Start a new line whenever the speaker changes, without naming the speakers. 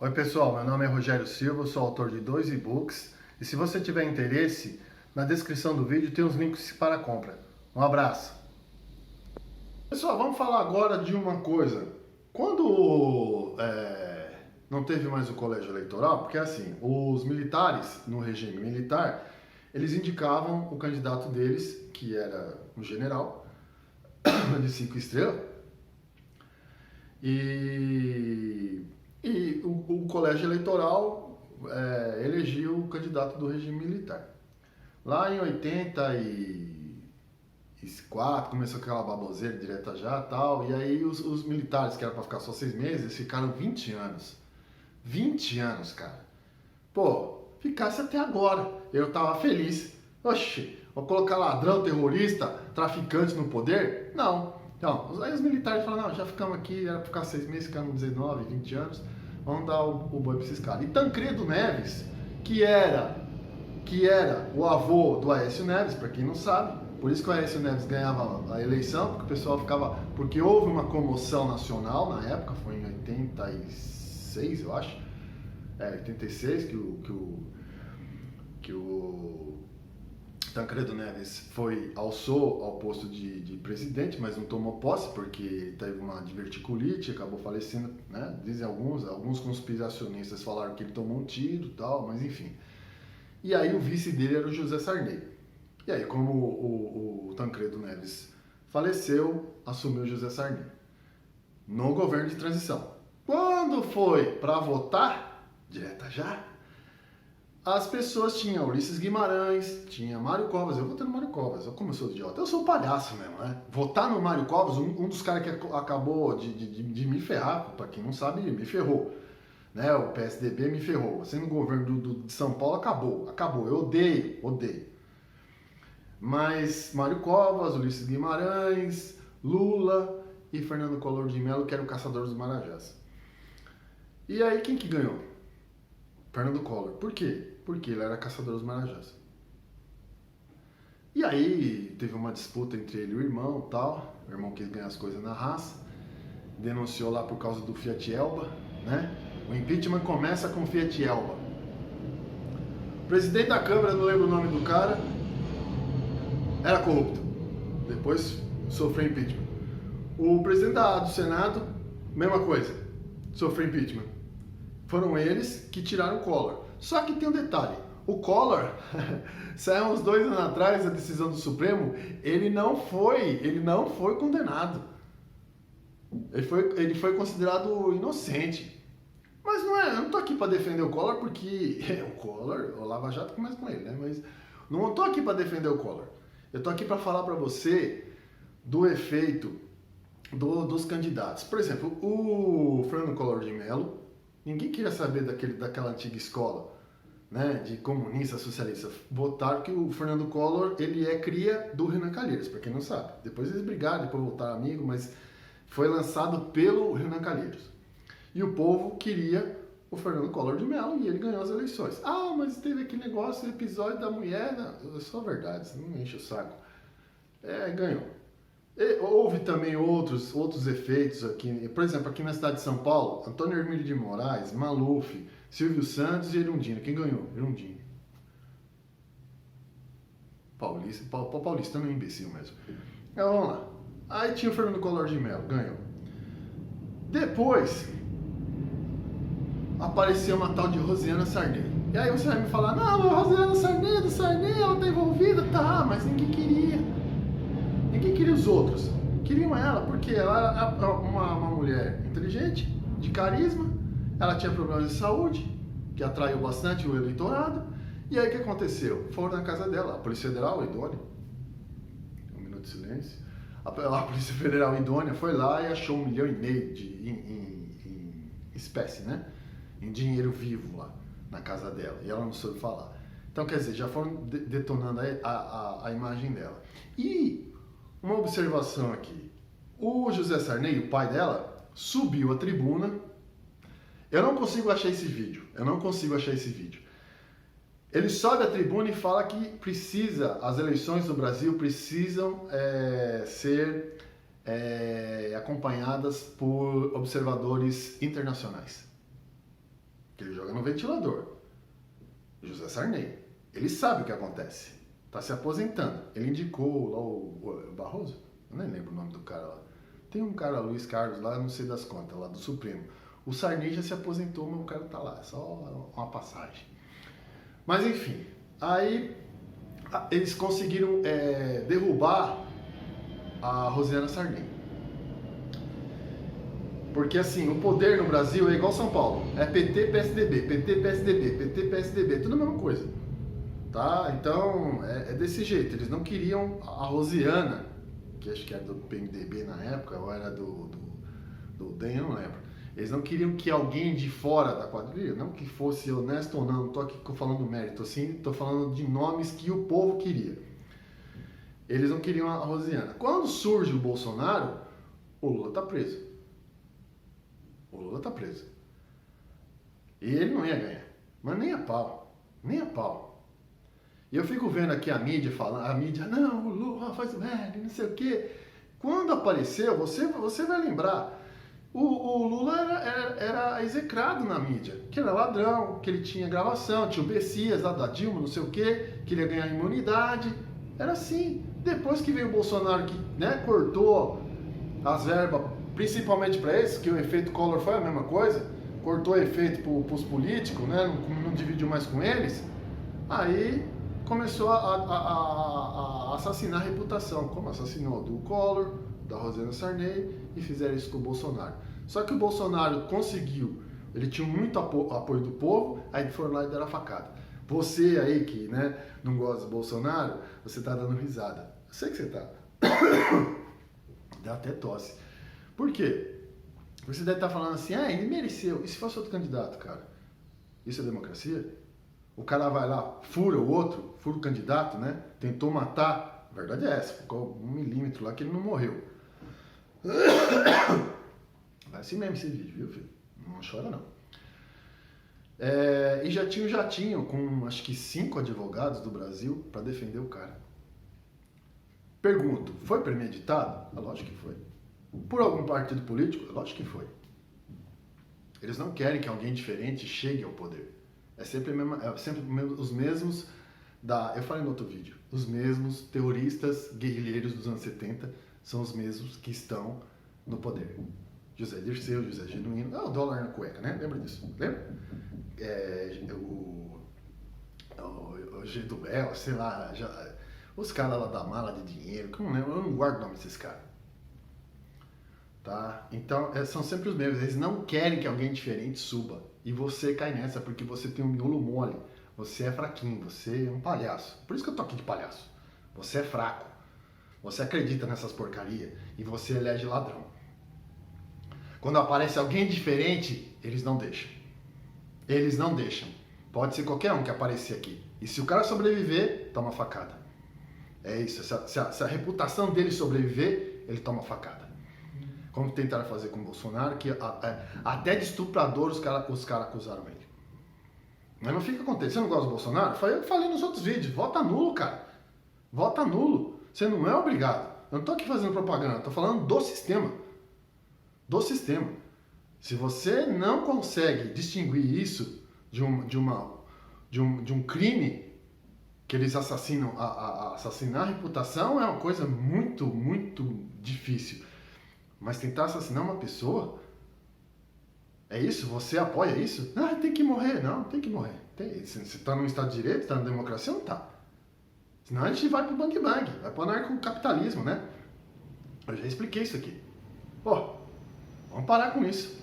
Oi pessoal, meu nome é Rogério Silva, sou autor de 2 e-books e se você tiver interesse, na descrição do vídeo tem os links para compra. Um abraço! Pessoal, vamos falar agora de uma coisa. Quando não teve mais o colégio eleitoral, porque assim, os militares, no regime militar, eles indicavam o candidato deles, que era um general de 5 estrelas, e o colégio eleitoral elegeu o candidato do regime militar. Lá em 84 começou aquela baboseira direta já tal, e aí os militares, que era para ficar só 6 meses, eles ficaram 20 anos. 20 anos, cara. Pô, ficasse até agora. Eu tava feliz. Oxi, vou colocar ladrão, terrorista, traficante no poder? Não. Então, aí os militares falaram, não, já ficamos aqui, era pra ficar 6 meses, ficamos 19, 20 anos, vamos dar o boi pra esses caras. E Tancredo Neves, que era o avô do Aécio Neves, para quem não sabe, por isso que o Aécio Neves ganhava a eleição, porque o pessoal ficava, porque houve uma comoção nacional na época, foi em 86, eu acho, 86 que o Tancredo Neves alçou ao posto de presidente, mas não tomou posse porque teve uma diverticulite, acabou falecendo, né? Dizem alguns conspiracionistas falaram que ele tomou um tiro e tal, mas enfim. E aí o vice dele era o José Sarney. E aí, como o Tancredo Neves faleceu, assumiu o José Sarney no governo de transição. Quando foi para votar, direta já, as pessoas tinham Ulisses Guimarães, tinha Mário Covas. Eu votei no Mário Covas, como eu sou idiota. Eu sou palhaço mesmo, né? Votar no Mário Covas, um dos caras que acabou de me ferrar, para quem não sabe, me ferrou. Né, o PSDB me ferrou. Sendo o governo de São Paulo, acabou. Eu odeio. Mas Mário Covas, Ulisses Guimarães, Lula e Fernando Collor de Mello, que era o caçador dos Marajás. E aí, quem que ganhou? Fernando Collor. Por quê? Porque ele era caçador dos Marajás. E aí, teve uma disputa entre ele e o irmão, tal. O irmão quis ganhar as coisas na raça. Denunciou lá por causa do Fiat Elba, né? O impeachment começa com Fiat Elba. O presidente da Câmara, não lembro o nome do cara, era corrupto. Depois sofreu impeachment. O presidente do Senado, mesma coisa, sofreu impeachment. Foram eles que tiraram o Collor. Só que tem um detalhe. O Collor, saiu uns 2 anos atrás, a decisão do Supremo, ele não foi condenado. Ele foi considerado inocente. Mas eu não tô aqui para defender o Collor porque o Collor, o Lava Jato começa com ele, né? Mas não tô aqui para defender o Collor. Eu tô aqui para falar para você do efeito dos candidatos. Por exemplo, o Fernando Collor de Mello, ninguém queria saber daquela antiga escola, né, de comunista, socialista. Votaram que o Fernando Collor, ele é cria do Renan Calheiros, para quem não sabe. Depois eles brigaram, depois voltaram amigo, mas foi lançado pelo Renan Calheiros. E o povo queria o Fernando Collor de Mello e ele ganhou as eleições. Ah, mas teve aquele negócio, episódio da mulher. Não, é só verdade, você não me enche o saco. Ganhou. E houve também outros efeitos aqui. Por exemplo, aqui na cidade de São Paulo, Antônio Hermílio de Moraes, Maluf, Silvio Santos e Erundina. Quem ganhou? Erundina. Paulista não é imbecil mesmo. Então, vamos lá. Aí tinha o Fernando Collor de Mello, ganhou. Depois apareceu uma tal de Rosiana Sarney. E aí você vai me falar, não, a Rosiana Sarney, ela tá envolvida, tá, mas ninguém queria. Ninguém queria os outros. Queriam ela, porque ela era uma mulher inteligente, de carisma, ela tinha problemas de saúde, que atraiu bastante o eleitorado. E aí o que aconteceu? Foram na casa dela, a Polícia Federal, idônea. Um minuto de silêncio. A Polícia Federal idônea foi lá e achou 1,5 milhão em espécie, né? Em dinheiro vivo lá na casa dela, e ela não soube falar. Então, quer dizer, já foram detonando a imagem dela. E uma observação aqui, o José Sarney, o pai dela, subiu à tribuna. Eu não consigo achar esse vídeo, Ele sobe à tribuna e fala que as eleições do Brasil precisam ser acompanhadas por observadores internacionais. que ele joga no ventilador. José Sarney. Ele sabe o que acontece. Tá se aposentando. Ele indicou lá o Barroso? Eu nem lembro o nome do cara lá. Tem um cara, Luiz Carlos, lá, não sei das contas, lá do Supremo. O Sarney já se aposentou, mas o cara tá lá. É só uma passagem. Mas enfim. Aí eles conseguiram derrubar a Rosiana Sarney. Porque assim, o poder no Brasil é igual São Paulo. É PT, PSDB, PT, PSDB, PT, PSDB, tudo a mesma coisa. Tá? Então, é desse jeito. Eles não queriam a Rosiana, que acho que era do PMDB na época, ou era do DEM, eu não lembro. Eles não queriam que alguém de fora da quadrilha, não que fosse honesto ou não tô aqui falando mérito, assim, tô falando de nomes que o povo queria. Eles não queriam a Rosiana. Quando surge o Bolsonaro, o Lula tá preso. O Lula tá preso. E ele não ia ganhar. Mas nem a pau. Nem a pau. E eu fico vendo aqui a mídia falando, a mídia, não, o Lula faz merda, não sei o quê. Quando apareceu, você vai lembrar, o Lula era execrado na mídia, que era ladrão, que ele tinha gravação, tinha o Bessias lá da Dilma, não sei o quê, que ele ia ganhar imunidade. Era assim. Depois que veio o Bolsonaro, que cortou as verbas, principalmente para esses, que o efeito Collor foi a mesma coisa, cortou efeito para os políticos, não dividiu mais com eles, aí começou a assassinar a reputação, como assassinou do Collor, da Rosiana Sarney, e fizeram isso com o Bolsonaro. Só que o Bolsonaro conseguiu, ele tinha muito apoio do povo, aí foram lá e deram a facada. Você aí que não gosta do Bolsonaro, você tá dando risada. Eu sei que você tá. Dá até tosse. Por quê? Você deve estar falando assim, ele mereceu. E se fosse outro candidato, cara? Isso é democracia? O cara vai lá, fura o outro, fura o candidato, tentou matar. A verdade é essa, ficou 1 milímetro lá que ele não morreu. Vai assim mesmo esse vídeo, viu, filho? Não chora, não. E já tinha um jatinho com, acho que 5 advogados do Brasil para defender o cara. Pergunto, foi premeditado? Lógico que foi. Por algum partido político? Lógico que foi. Eles não querem que alguém diferente chegue ao poder. É sempre os mesmos eu falei no outro vídeo, os mesmos teoristas guerrilheiros dos anos 70 são os mesmos que estão no poder. José Dirceu, José Genuíno, o dólar na cueca, Lembra disso? Lembra? O Gedubel, sei lá, os caras lá da mala de dinheiro, que eu não lembro, eu não guardo o nome desses caras. Tá? Então, são sempre os mesmos. Eles não querem que alguém diferente suba. E você cai nessa porque você tem um miolo mole. Você é fraquinho, você é um palhaço. Por isso que eu tô aqui de palhaço. Você é fraco. Você acredita nessas porcarias e você elege ladrão. Quando aparece alguém diferente, eles não deixam. Eles não deixam. Pode ser qualquer um que aparecer aqui. E se o cara sobreviver, toma facada. É isso. Se a reputação dele sobreviver, ele toma facada. Como tentaram fazer com o Bolsonaro, que até de estuprador os caras acusaram ele. Mas não fica acontecendo. Você não gosta do Bolsonaro? Eu falei nos outros vídeos. Vota nulo, cara. Vota nulo. Você não é obrigado. Eu não tô aqui fazendo propaganda. Eu tô falando do sistema. Do sistema. Se você não consegue distinguir isso de um crime que eles assassinam, assassinar a reputação é uma coisa muito, muito difícil. Mas tentar assassinar uma pessoa, é isso? Você apoia isso? Tem que morrer. Não, tem que morrer. Você está num Estado de Direito, está na democracia, não está. Senão a gente vai pro bang bang, vai pro anarcocapitalismo, Eu já expliquei isso aqui. Vamos parar com isso.